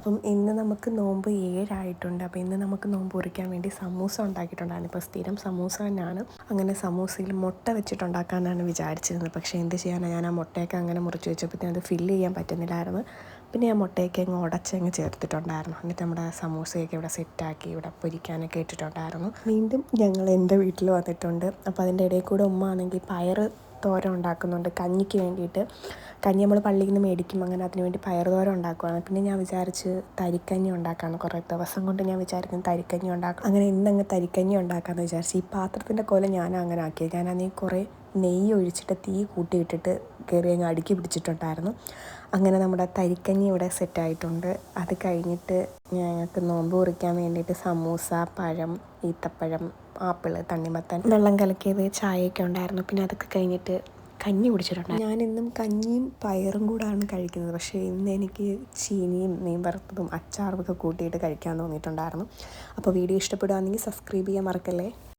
അപ്പം ഇന്ന് നമുക്ക് നോമ്പ് 7 ആയിട്ടുണ്ട്. അപ്പോൾ ഇന്ന് നമുക്ക് നോമ്പ് മുറിക്കാൻ വേണ്ടി സമൂസ ഉണ്ടാക്കിയിട്ടുണ്ടായിരുന്നു. ഇപ്പോൾ സ്ഥിരം സമൂസ തന്നെയാണ്. അങ്ങനെ സമൂസയിൽ മുട്ട വെച്ചിട്ടുണ്ടാക്കാമെന്നാണ് വിചാരിച്ചിരുന്നത്. പക്ഷേ എന്ത് ചെയ്യാനാണ്, ഞാൻ ആ മുട്ടയൊക്കെ അങ്ങനെ മുറിച്ച് വെച്ചപ്പോഴത്തേനും അത് ഫില്ല് ചെയ്യാൻ പറ്റുന്നില്ലായിരുന്നു. പിന്നെ ഞാൻ മുട്ടയൊക്കെ അങ്ങ് ഉടച്ചങ്ങ് ചേർത്തിട്ടുണ്ടായിരുന്നു. എന്നിട്ട് നമ്മുടെ സമൂസയൊക്കെ ഇവിടെ സെറ്റാക്കി ഇവിടെ പൊരിക്കാനൊക്കെ ഇട്ടിട്ടുണ്ടായിരുന്നു. വീണ്ടും ഞങ്ങൾ എൻ്റെ വീട്ടിൽ വന്നിട്ടുണ്ട്. അപ്പോൾ അതിൻ്റെ ഇടയിൽ കൂടെ ഉമ്മ ആണെങ്കിൽ പയർ തോരൻ ഉണ്ടാക്കുന്നുണ്ട് കഞ്ഞിക്ക് വേണ്ടിയിട്ട്. കഞ്ഞി നമ്മൾ പള്ളിയിൽ നിന്ന് മേടിക്കും, അങ്ങനെ അതിന് വേണ്ടി പയർ തോരൻ ഉണ്ടാക്കുകയാണ്. പിന്നെ ഞാൻ വിചാരിച്ച് തരിക്കഞ്ഞി ഉണ്ടാക്കാമെന്ന്. കുറേ ദിവസം കൊണ്ട് ഞാൻ വിചാരിക്കും തരിക്കഞ്ഞി ഉണ്ടാക്കാം. അങ്ങനെ ഇന്നങ്ങ് തരിക്കഞ്ഞി ഉണ്ടാക്കാമെന്ന് വിചാരിച്ച്. ഈ പാത്രത്തിൻ്റെ കോലം ഞാൻ അങ്ങനെ ആക്കിയത്. ഞാനതിൽ കുറേ നെയ്യ് ഒഴിച്ചിട്ട് തീ കൂട്ടിയിട്ടിട്ട് കയറി അങ്ങ് അടുക്കി പിടിച്ചിട്ടുണ്ടായിരുന്നു. അങ്ങനെ നമ്മുടെ തരിക്കഞ്ഞി ഇവിടെ സെറ്റായിട്ടുണ്ട്. അത് കഴിഞ്ഞിട്ട് ഞങ്ങൾക്ക് നോമ്പ് കുറിക്കാൻ വേണ്ടിയിട്ട് സമൂസ, പഴം, ഈത്തപ്പഴം, ആപ്പിൾ, തണ്ണിമത്തൻ, വെള്ളം കലക്കിയത്, ചായയൊക്കെ ഉണ്ടായിരുന്നു. പിന്നെ അതൊക്കെ കഴിഞ്ഞിട്ട് കഞ്ഞി കുടിച്ചിട്ടുണ്ട്. ഞാനെന്നും കഞ്ഞിയും പയറും കൂടാണ് കഴിക്കുന്നത്. പക്ഷേ ഇന്ന് എനിക്ക് ചീനിയും മീൻ വറുത്തതും അച്ചാറും ഒക്കെ കൂട്ടിയിട്ട് കഴിക്കാൻ തോന്നിയിട്ടുണ്ടായിരുന്നു. അപ്പോൾ വീഡിയോ ഇഷ്ടപ്പെടുകയാണെങ്കിൽ സബ്സ്ക്രൈബ് ചെയ്യാൻ മറക്കല്ലേ.